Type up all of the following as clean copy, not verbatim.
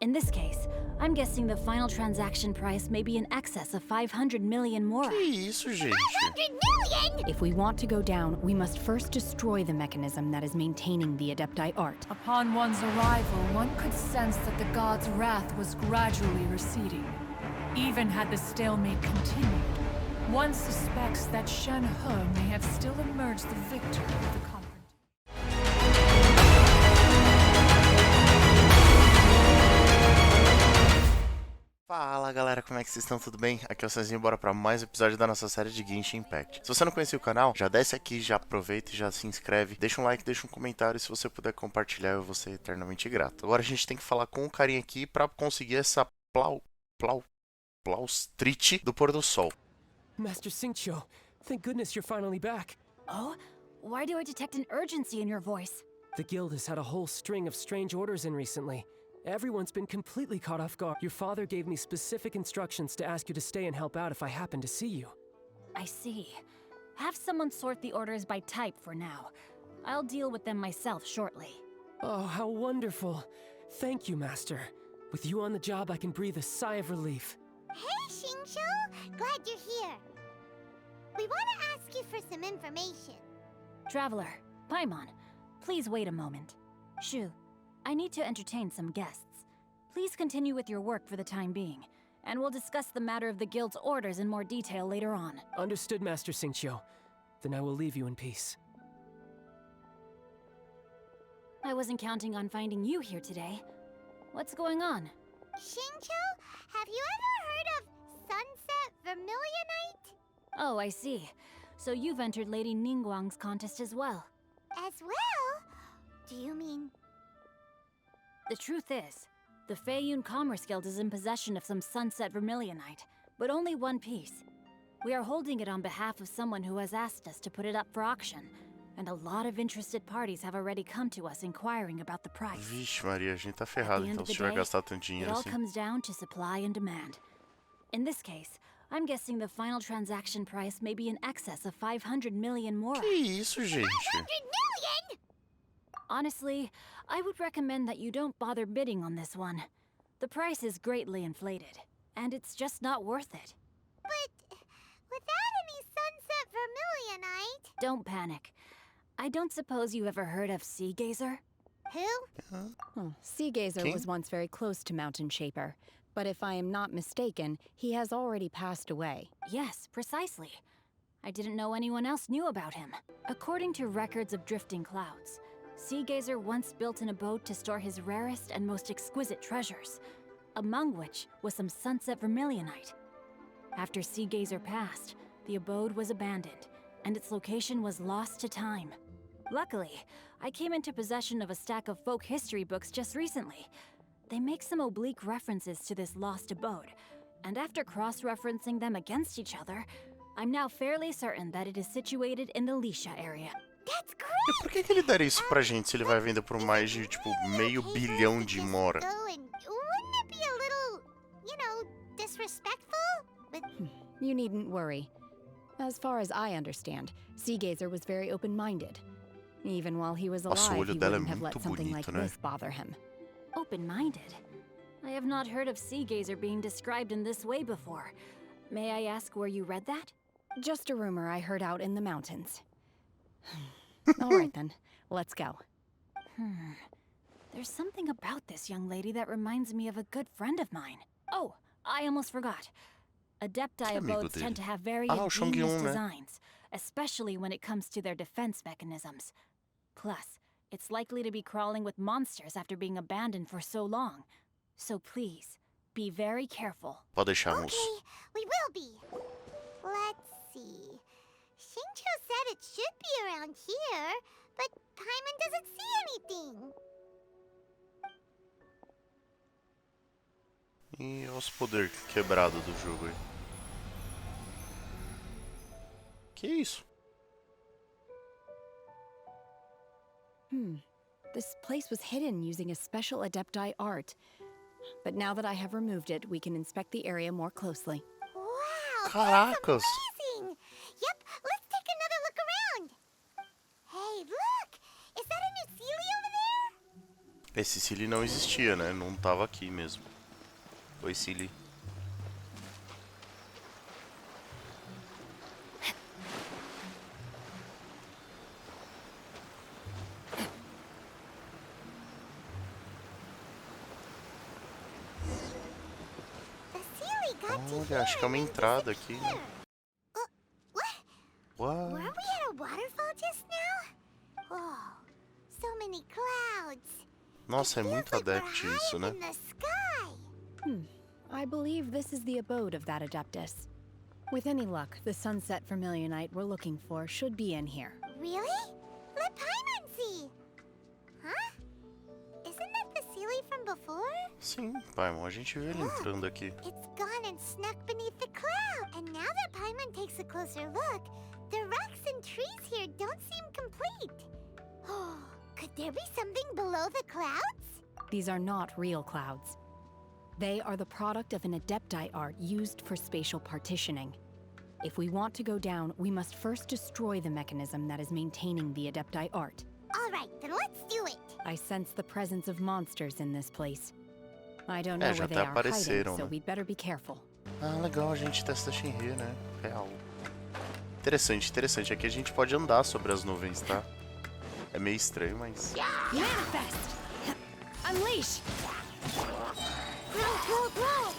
In this case, I'm guessing the final transaction price may be in excess of 500 million more. Que isso, gente? 500 million? If we want to go down, we must first destroy the mechanism that is maintaining the Adepti art. Upon one's arrival, one could sense that the god's wrath was gradually receding. Even had the stalemate continued, one suspects that Shenhe may have still emerged the victor of the confrontation. Fala galera, como é que vocês estão? Tudo bem? Aqui é o Cezinho, bora pra mais um episódio da nossa série de Genshin Impact. Se você não conhecia o canal, já desce aqui, já aproveita e já se inscreve. Deixa um like, deixa um comentário e se você puder compartilhar eu vou ser eternamente grato. Agora a gente tem que falar com o carinha aqui pra conseguir essa plaustrite do pôr do sol. Master Xingqiu, thank goodness you're finally back. Oh? Why do I detect an urgency in your voice? The guild has had a whole string of strange orders in recently. Everyone's been completely caught off guard. Your father gave me specific instructions to ask you to stay and help out if I happen to see you. I see. Have someone sort the orders by type for now. I'll deal with them myself shortly. Oh, how wonderful. Thank you, Master. With you on the job, I can breathe a sigh of relief. Hey, Xingqiu! Glad you're here. We want to ask you for some information. Traveler, Paimon, please wait a moment. Shu, I need to entertain some guests. Please continue with your work for the time being, and we'll discuss the matter of the guild's orders in more detail later on. Understood, Master Xingqiu. Then I will leave you in peace. I wasn't counting on finding you here today. What's going on? Xingqiu, have you ever heard of Sunset Vermilionite? Oh, I see. So you've entered Lady Ningguang's contest as well. As well? Do you mean... The truth is, the Feiyun Commerce Guild is in possession of some Sunset Vermilionite, but only one piece. We are holding it on behalf of someone who has asked us to put it up for auction, and a lot of interested parties have already come to us inquiring about the price. Vixe Maria, a gente tá ferrado então se tiver gastado tanto It dinheiro all assim. comes down to supply and demand. In this case, I'm guessing the final transaction price may be in excess of 500 million more. Que isso, gente? 500 million? Honestly, I would recommend that you don't bother bidding on this one. The price is greatly inflated, and it's just not worth it. But without any Sunset Vermilionite... Don't panic. I don't suppose you ever heard of Sea Gazer? Who? Oh, Sea Gazer King? was once very close to Mountain Shaper, but if I am not mistaken, he has already passed away. Yes, precisely. I didn't know anyone else knew about him. According to records of drifting clouds, Sea Gazer once built an abode to store his rarest and most exquisite treasures, among which was some Sunset Vermilionite. After Sea Gazer passed, the abode was abandoned, and its location was lost to time. Luckily, I came into possession of a stack of folk history books just recently. They make some oblique references to this lost abode, and after cross-referencing them against each other, I'm now fairly certain that it is situated in the Lisha area. That's great! E por que ele daria isso pra gente se ele vai vender por mais de, tipo, meio bilhão de mora? Oh, and wouldn't it be a little, you know, disrespectful? But You needn't worry. As far as I understand, Sea Gazer was very open-minded. Even while he was Nossa, o alive, olho he dela é wouldn't have let muito something bonito, like né? this bother him. Open-minded? I have not heard of Sea Gazer being described in this way before. May I ask where you read that? Just a rumor I heard out in the mountains. All right then, let's go. There's something about this young lady that reminds me of a good friend of mine. Oh, I almost forgot. Adepti Que amigo abodes dele? tend to have very Ah, o ingenious Shongyun, né? designs, especially when it comes to their defense mechanisms. Plus, it's likely to be crawling with monsters after being abandoned for so long. So please, be very careful. Pode deixar, moço. okay, we will be. Let's see. Xingqiu said it should be around here, but Paimon doesn't see anything. E olha os poderes quebrados do jogo aí. Que isso? This place was hidden using a special Adepti art. But now that I have removed it, we can inspect the area more closely. Wow, Caracas! amazing! Yep, let's take another look around. Hey, look! Is that a new Sealy over there? Esse Silly não existia, né? Não tava aqui mesmo. Oi, Silly. The Sealy got to Olha, acho que é uma entrada aqui, né? What? Uau. Were we at a waterfall just now? Oh, so many clouds. Nossa, é muito Feels like we're adept isso, né? high in the sky. I believe this is the abode of that Adeptus. With any luck, the sunset vermilionite we're looking for should be in here. Really? Let Paimon see. Huh? Isn't that the Sealy from before? Sim, Paimon, a gente viu ele entrando aqui. It's gone and snuck beneath the cloud. And now that Paimon takes a closer look, the rocks and trees here don't seem complete. Oh, could there be something below the clouds? These are not real clouds. They are the product of an Adepti art used for spatial partitioning. If we want to go down, we must first destroy the mechanism that is maintaining the Adepti art. All right, then let's do it. I sense the presence of monsters in this place. I don't know já where they até are hiding, apareceram, so né? we'd better be careful. Ah, legal, a gente testa Shenhe, né? Real. Interessante, interessante. Aqui a gente pode andar sobre as nuvens, tá? É meio estranho, mas... Manifest! Unleash! Blow, blow, blow.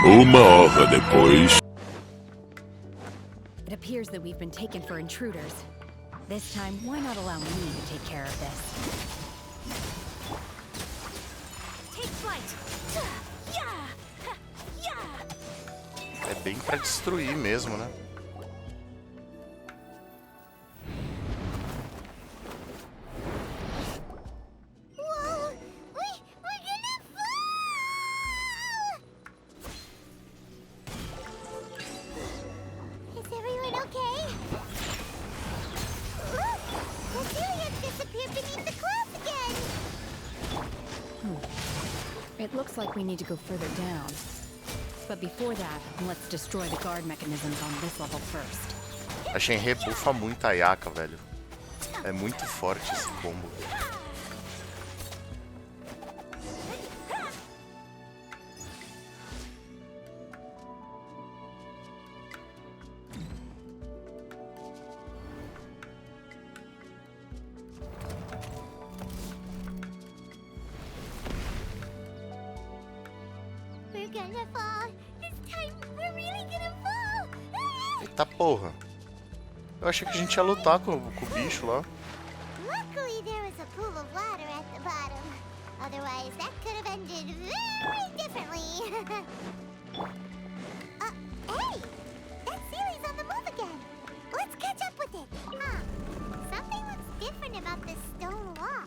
Uma hora depois. It appears that we've been taken for intruders. This time, why not allow me to take care of this? Take flight. Yeah. Yeah. É bem pra destruir mesmo, né? Whoa, we're gonna fall! Is everyone okay? Look! The Celiacs disappeared beneath the clouds again! It looks like we need to go further down. But before that, let's destroy the guard mechanisms on this level first. A Shenhe buffa muito a Yaka, velho. É muito forte esse combo. We're gonna fall! This time, we're really gonna fall! Ah! Eita porra. Eu achei que a gente ia lutar com o bicho lá. Luckily, there was a pool of water at the bottom. Otherwise, that could have ended very differently. Hey! That Sealy's on the move again. Let's catch up with it. Huh. Something looks different about this stone wall.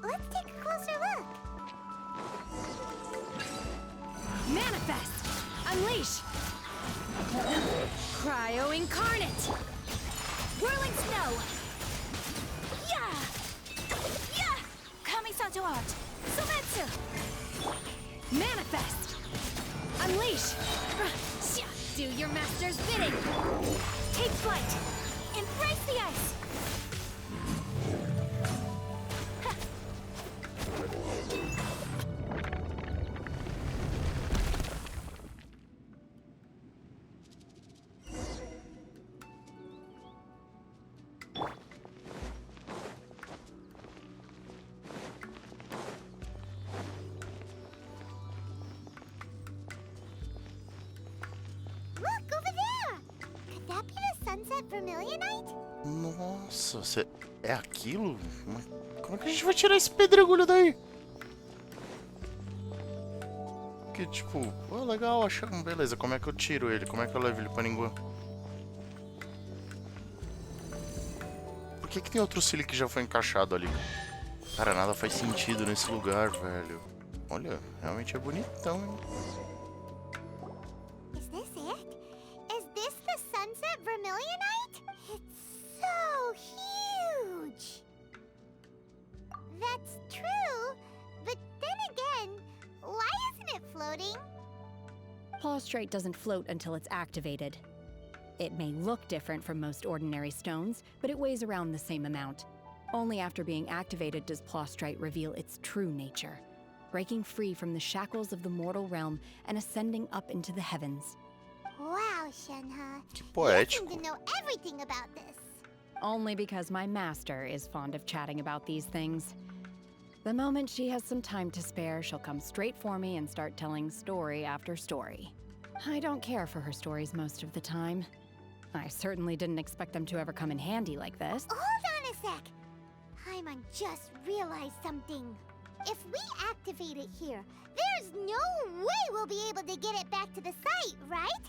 Let's take a closer look. Manifest! Unleash! Cryo Incarnate! Whirling snow! Yeah! Yeah! Kamisato art! Sumetsu! Manifest! Unleash! Do your master's bidding! Take flight! Embrace the ice! Look, over there! Could that be the sunset vermilionite? Nossa, é aquilo? Mas como é que a gente vai tirar esse pedregulho daí? Que tipo, oh, legal, achamos, beleza, como é que eu tiro ele? Como é que eu levo ele pra Ningguang? Por que tem outro Silly que já foi encaixado ali? Cara, nada faz sentido nesse lugar, velho. Olha, realmente é bonitão, hein? Is this it? Is this the sunset vermilionite? It's so huge! That's true, but then again, why isn't it floating floating? Plaustrite doesn't float until it's activated. It may look different from most ordinary stones, but it weighs around the same amount. Only after being activated does Plaustrite reveal its true nature, breaking free from the shackles of the mortal realm and ascending up into the heavens. Wow, Shenhe. Que You seem poético. to know everything about this. Only because my master is fond of chatting about these things. The moment she has some time to spare, she'll come straight for me and start telling story after story. I don't care for her stories most of the time. I certainly didn't expect them to ever come in handy like this. Hold on a sec. Paimon just realized something. If we activate it here, there's no way we'll be able to get it back to the site, right?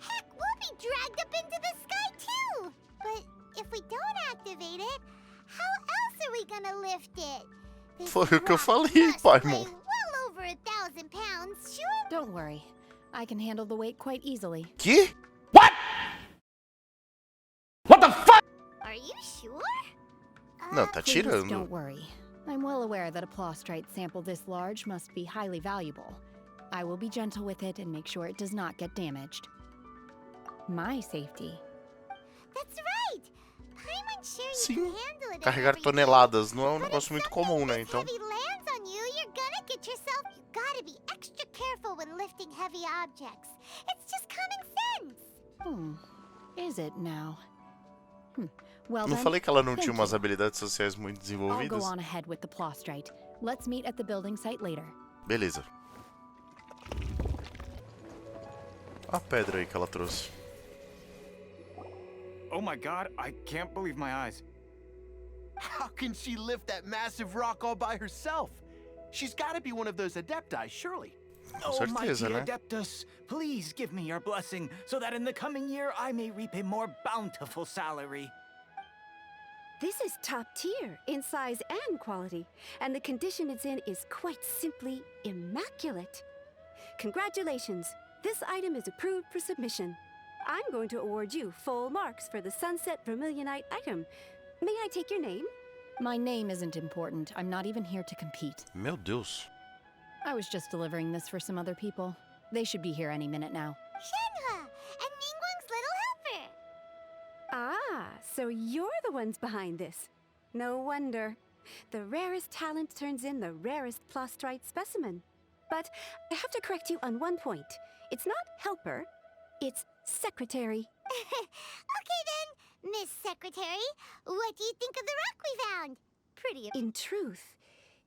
Heck, we'll be dragged up into the sky too! But if we don't activate it, how else are we gonna lift it? This Foi o que eu rock falei, must weigh Paimon. well over 1,000 pounds, sure? Don't worry. I can handle the weight quite easily. Que? Are you sure? Não, tá Please tirando. don't worry. I'm well aware that a plaustrite sample this large must be highly valuable. I will be gentle with it and make sure it does not get damaged. My safety. That's right. Paimon's sure you Sim. can handle it. and Carregar everything. toneladas não é um But if negócio muito something comum, né? this Então. heavy lands on you, you're gonna get yourself. You gotta be extra careful when lifting heavy objects. It's just common sense. Is it now? Well Não then, falei que ela não thank tinha umas you. habilidades sociais muito I'll go desenvolvidas? on ahead with the plaustrite. Let's meet at the building site later. Beleza. A pedra aí que ela trouxe. Oh my god, I can't believe my eyes. How can she lift that massive rock all by herself? She's got to be one of those adepti, surely. Com Oh, mighty certeza, né? Adeptus, please give me your blessing so that in the coming year I may reap a more bountiful salary. This is top tier in size and quality, and the condition it's in is quite simply immaculate. Congratulations! This item is approved for submission. I'm going to award you full marks for the Sunset Vermilionite item. May I take your name? My name isn't important. I'm not even here to compete. Meu Deus. I was just delivering this for some other people. They should be here any minute now. Shenhe and Ningguang's little helper. Ah, so you're the ones behind this. No wonder. The rarest talent turns in the rarest plaustrite specimen. But I have to correct you on one point. It's not helper, it's secretary. Okay then, Miss Secretary, what do you think of the rock we found? Pretty. In truth,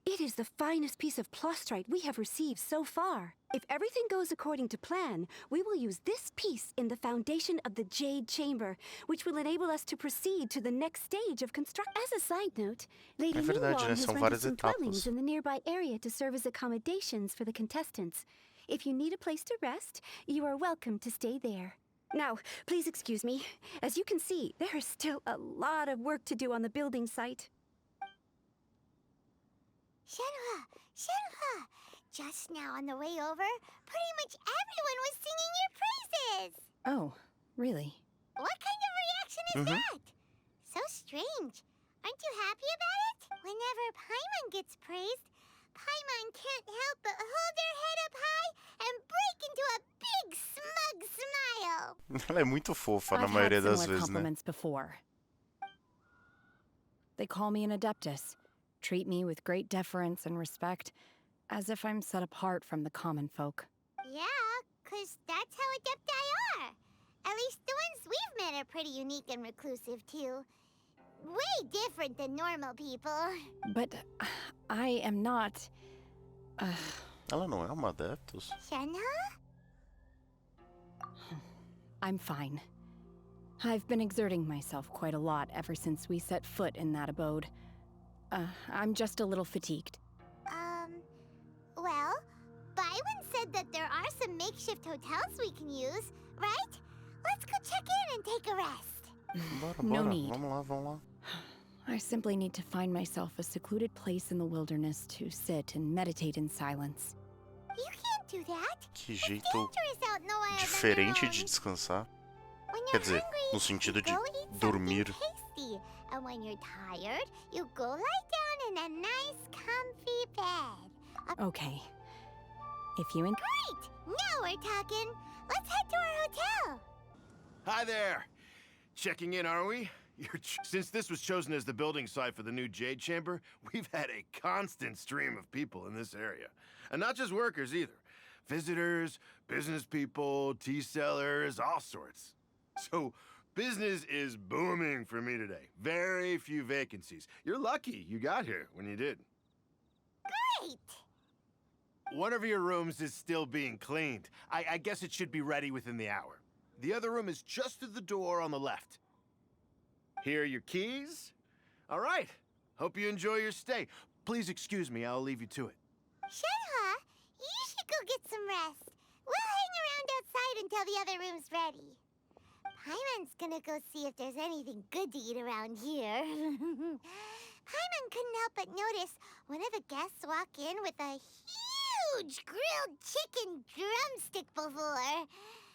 it is the finest piece of plaustrite we have received so far. If everything goes according to plan, we will use this piece in the foundation of the Jade Chamber, which will enable us to proceed to the next stage of construction. As a side note, Lady É verdade, Ningguang né? has São rented várias some dwellings etapas. in the nearby area to serve as accommodations for the contestants. If you need a place to rest, you are welcome to stay there. Now, please excuse me. As you can see, there is still a lot of work to do on the building site. Shenhe, just now on the way over, pretty much everyone was singing your praises. Oh, really? What kind of reaction is that? So strange. Aren't you happy about it? Whenever Paimon gets praised, Paimon can't help but hold her head up high and break into a big smug smile. Ela é muito fofa na I've maioria had das similar vezes, né? compliments before. They call me an adeptus, treat me with great deference and respect, as if I'm set apart from the common folk. Yeah, 'cause that's how adepti are. At least the ones we've met are pretty unique and reclusive, too. Way different than normal people. But I am not... Ela não é uma Adeptus? Shenhe? I'm fine. I've been exerting myself quite a lot ever since we set foot in that abode. I'm just a little fatigued. Well, Byron said that there are some makeshift hotels we can use, right? Let's go check in and take a rest. Bora, No bora. need. Vamos lá, vamos lá. I simply need to find myself a secluded place in the wilderness to sit and meditate in silence. You can't do that. Que It's jeito dangerous out in the wild on your diferente own. de descansar. When Quer you're dizer, hungry, no sentido de go eat dormir. something tasty. And when you're tired, you go lie down in a nice, comfy bed. Okay. If you Great! Now we're talking. Let's head to our hotel. Hi there. Checking in, are we? Since this was chosen as the building site for the new Jade Chamber, we've had a constant stream of people in this area. And not just workers either. Visitors, business people, tea sellers, all sorts. So, business is booming for me today. Very few vacancies. You're lucky you got here when you did. Great! One of your rooms is still being cleaned. I guess it should be ready within the hour. The other room is just through the door on the left. Here are your keys. All right. Hope you enjoy your stay. Please excuse me, I'll leave you to it. Shenhe, you should go get some rest. We'll hang around outside until the other room's ready. Paimon's gonna go see if there's anything good to eat around here. Paimon couldn't help but notice one of the guests walk in with a huge grilled chicken drumstick before.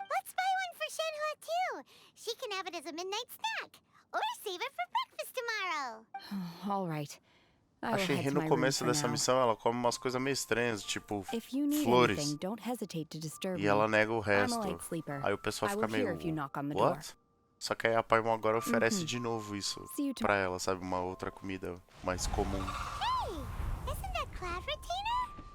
Let's buy one for Shenhe too. She can have it as a midnight snack. Or save it for breakfast tomorrow. All right. A Shenhe no começo dessa missão, ela come umas coisas meio estranhas, tipo flores. E ela nega o resto. Aí o pessoal fica meio, what? Só que aí a Paimon agora oferece de novo isso pra ela, sabe? Uma outra comida mais comum. Hey, isn't that cloud retainer?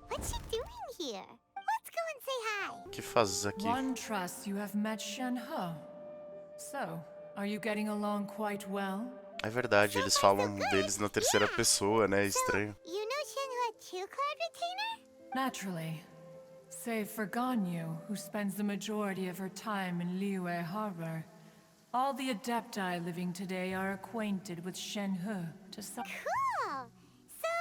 What's she doing here? Let's go and say hi. O que fazes aqui? One trusts you have met Shenhe. So, are you getting along quite well? É verdade, eles falam deles na terceira pessoa, né? É estranho. You know Shenhe too, cloud retainer? Naturally. Save for Ganyu, who spends the majority of her time in Valeeeeu Harbor. All the Adepti living today are acquainted with Shenhe to some... Cool! So,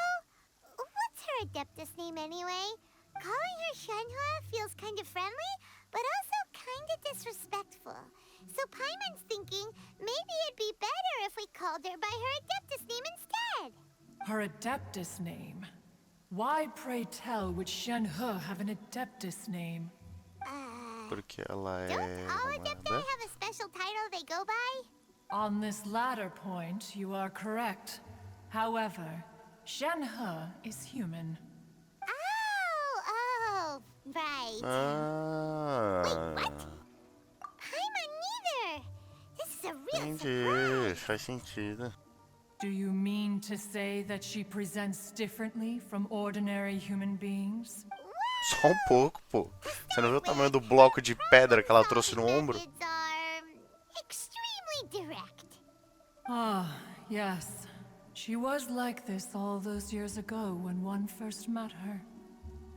what's her Adeptus name anyway? Calling her Shenhe feels kind of friendly, but also kind of disrespectful. So Paimon's thinking maybe it'd be better if we called her by her Adeptus name instead. Her Adeptus name? Why, pray tell, would Shenhe have an Adeptus name? Porque ela Don't all Adepti have a special title they go by? On this latter point, you are correct. However, Shenhe is human. Oh, right. Wait, what? Paimon neither. This is a real Entendi, faz sentido. Do you mean to say that she presents differently from ordinary human beings? Só um pouco, pô. Você não viu o tamanho do bloco de pedra que ela trouxe no ombro? Extremely direct. Ah, yes. She was like this all those years ago when one first met her.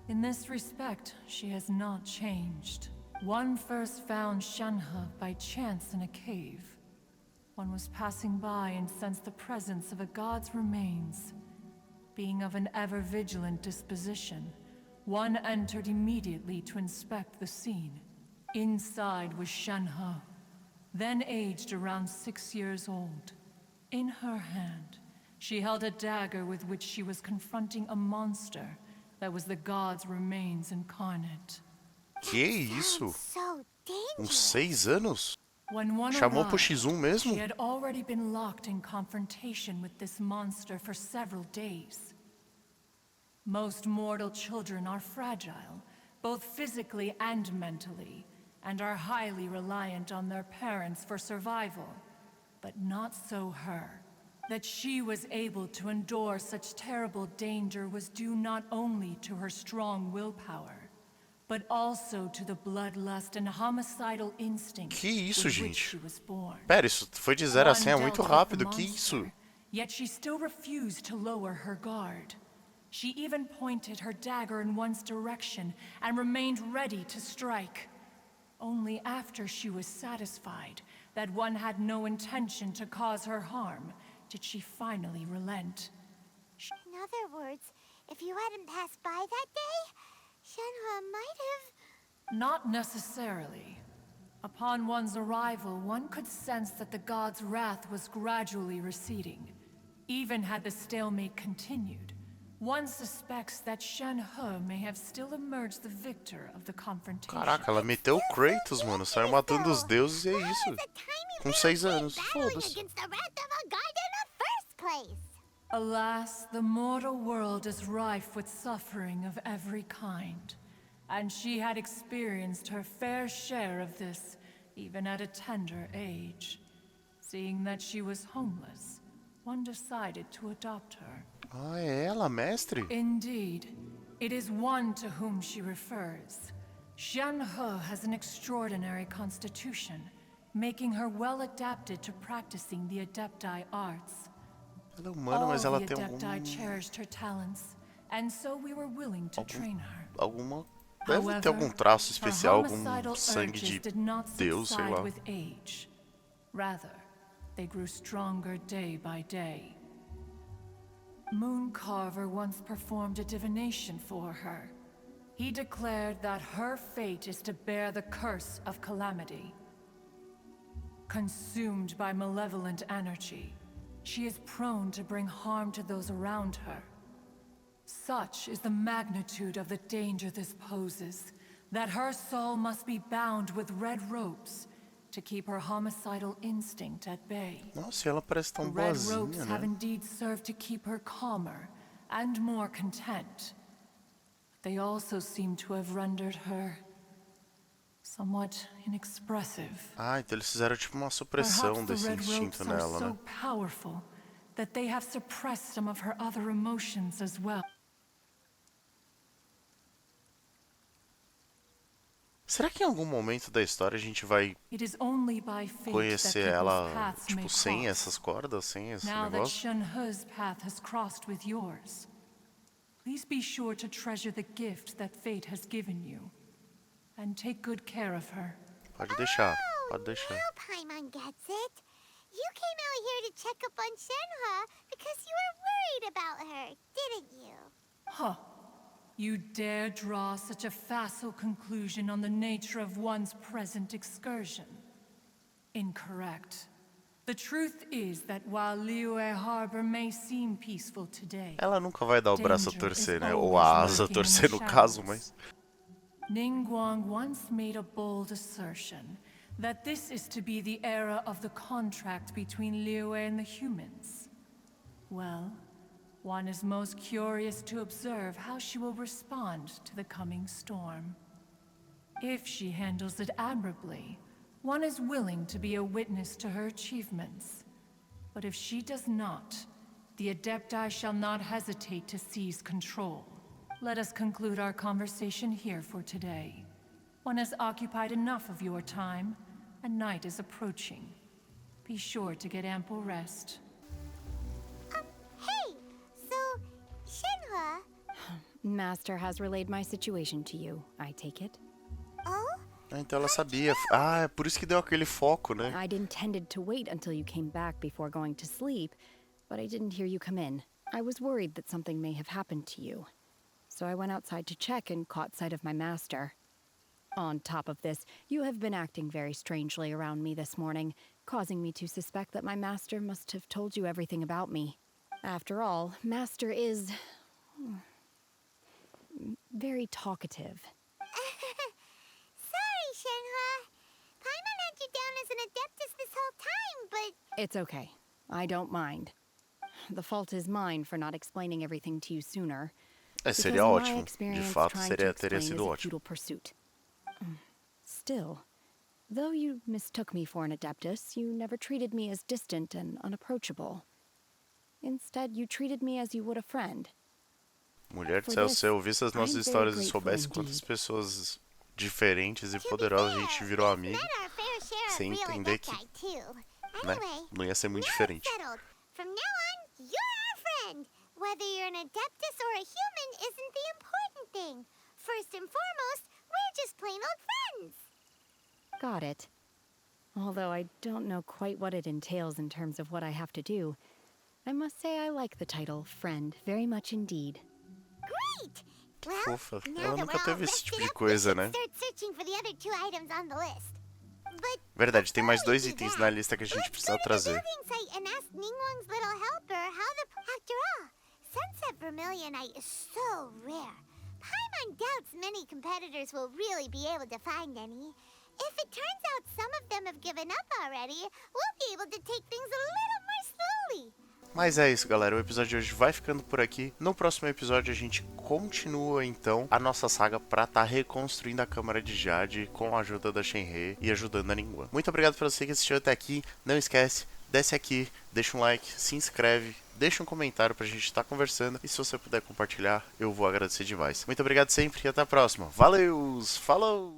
In this respect, she has not changed. One first found Shenhe by chance in a cave. One was passing by and sensed the presence of a god's remains. Being of an ever-vigilant disposition, one entered immediately to inspect the scene. Inside was Shenhe, then aged around 6 years old. In her hand, she held a dagger with which she was confronting a monster that was the god's remains incarnate. Que isso? Uns 6 anos? When one Chamou pro arrived, X1 mesmo? she had already been locked in confrontation with this monster for several days. Most mortal children are fragile, both physically and mentally, and are highly reliant on their parents for survival. But not so her. That she was able to endure such terrible danger was due not only to her strong willpower, but also to the bloodlust and homicidal instinct Que isso, with which she gente? was born. Pera, isso foi de 0 a 100 é One muito dealt with the rápido. Que monster, isso? Yet she still refused to lower her guard. She even pointed her dagger in one's direction and remained ready to strike. Only after she was satisfied that one had no intention to cause her harm did she finally relent. In other words, if you hadn't passed by that day, Shenhe might have... Not necessarily. Upon one's arrival, one could sense that the god's wrath was gradually receding. Even had the stalemate continued, one suspects that Shenhe may have still emerged the victor of the confrontation. Caraca, ela meteu o Kratos, mano. Saiu matando os deuses e é isso. Com 6 anos. Foda-se. Alas, the mortal world is rife with suffering of every kind. and she had experienced her fair share of this, even at a tender age. Seeing that she was homeless, one decided to adopt her. Ah, é ela, mestre? Indeed, it is one to whom she refers. Shenhe has an extraordinary constitution, making her well adapted to practicing the Adepti arts. Ela é humana, mas ela All the tem Adepti cherished her talents, and so we were willing to train her. alguma... Deve ter algum traço especial, her algum homicidal sangue urges de did not Deus, sei subside lá. with age. Rather, they grew stronger day by day. Mooncarver once performed a divination for her. He declared that her fate is to bear the curse of calamity. Consumed by malevolent energy, she is prone to bring harm to those around her. Such is the magnitude of the danger this poses, that her soul must be bound with red ropes to keep her homicidal instinct at bay. Nossa, ela parece The tão red ropes boazinha, have né? indeed served to keep her calmer and more content. They also seem to have rendered her somewhat inexpressive. Ah, então eles fizeram tipo uma supressão Perhaps the desse red instinto ropes are nela, so né? powerful that they have suppressed some of her other emotions as well. Será que em algum momento da história a gente vai It is only by fate that conhecer people's ela, paths may tipo, sem cross. essas cordas, sem esse Now that negócio? Shenhe's path has crossed with yours, please be sure to treasure the gift that fate has given you, and take good care of her. Pode deixar, pode deixar. Now Paimon gets it. You came out here to check up on Shenhe because you were worried about her, didn't you? Huh. You dare draw such a facile conclusion on the nature of one's present excursion? Incorrect. The truth is that while Valeeeeu Harbor may seem peaceful today, Ela nunca vai dar o braço a danger torcer, is né? Ou a always asa a lurking in torcer the no caso, shadows. mas... Ningguang once made a bold assertion that this is to be the era of the contract between Valeeeeu and the humans. Well, one is most curious to observe how she will respond to the coming storm. If she handles it admirably, one is willing to be a witness to her achievements. But if she does not, the Adepti shall not hesitate to seize control. Let us conclude our conversation here for today. One has occupied enough of your time, and night is approaching. Be sure to get ample rest. Hey, so Shenhe. Master has relayed my situation to you, I take it. Oh? Ah, então ela sabia. Ah, é por isso que deu aquele foco, né? I'd intended to wait until you came back before going to sleep, but I didn't hear you come in. I was worried that something may have happened to you. So I went outside to check and caught sight of my master. On top of this, you have been acting very strangely around me this morning, causing me to suspect that my master must have told you everything about me. After all, master is... very talkative. Sorry, Shenhe. Paimon had you down as an adeptus this whole time, but... It's okay. I don't mind. The fault is mine for not explaining everything to you sooner. É, Because seria in my ótimo. De experience, fato, trying to teria explain sido is a ótimo. futile pursuit. Still, though you mistook me for an adeptus, you never treated me as distant and unapproachable. Instead, you treated me as you would a friend. Mulher do For céu, this, se eu ouvisse as nossas I'm very histórias e grateful soubesse quantas indeed. pessoas diferentes e To be poderosas a fair, gente virou we've amigo, met our fair share of sem real entender que, adepti, too. né, Anyway, não ia ser muito now it's diferente. settled. From now on, you're our friend. Whether you're an adeptus or a human isn't the important thing. First and foremost, we're just plain old friends. Got it. Although I don't know quite what it entails in terms of what I have to do, I must say I like the title friend very much indeed. Great! Well, Fofa. now Ela that nunca we're all teve esse tipo rested de up, we coisa, should né? start searching for the other 2 items on the list. But Verdade, tem mais before we 2 do itens that, na lista que a gente let's precisa go to the trazer. building site and ask Ningguang's little helper how the... After all, sunset vermilionite is so rare. Paimon doubts many competitors will really be able to find any. If it turns out some of them have given up already, we'll be able to take things a little more slowly. Mas é isso, galera, o episódio de hoje vai ficando por aqui. No próximo episódio a gente continua, então, a nossa saga pra estar reconstruindo a Câmara de Jade com a ajuda da Shenhe e ajudando a Ningguang. Muito obrigado pra você que assistiu até aqui. Não esquece, desce aqui, deixa um like, se inscreve, deixa um comentário pra gente estar conversando. E se você puder compartilhar, eu vou agradecer demais. Muito obrigado sempre e até a próxima. Valeeeus! Falou!